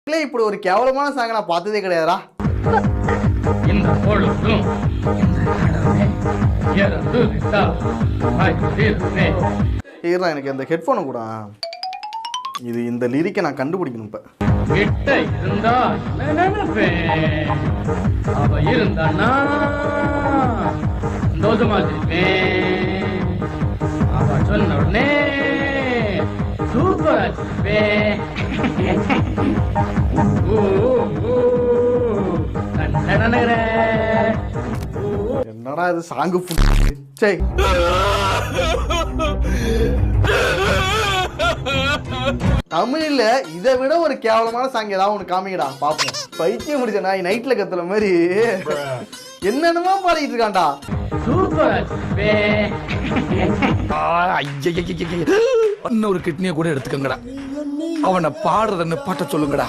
இப்படி ஒரு கேவலமான சாங்க நான் பார்த்ததே கிடையாதுடா. இந்த பொழுதும் இருடா, எனக்கு அந்த ஹெட்ஃபோனை கூட. இது இந்த லிரிக்கை நான் கண்டுபிடிக்கணும் இப்ப. கிட்ட இருந்தா நினைப்பேன், அவ இருந்தான்னா சந்தோஷமா இருப்பேன், அவ சொன்ன உடனே சூப்பரா இருப்பேன். என்னடா இது சாங்கு சே. தமிழ்ல இதை விட ஒரு கேவலமான சாங் ஏதாவது ஒன்று காமிங்கடா பாப்போம். பைத்தியம் முடிச்ச நாய் நைட்ல கத்துற மாதிரி என்னென்னமோ பாடிட்டு இருக்கான்டா. இன்னொரு கிட்னியை கூட எடுத்துக்கங்கடா. அவனை பாடுறதுன்னு பாட்ட சொல்லுங்கடா.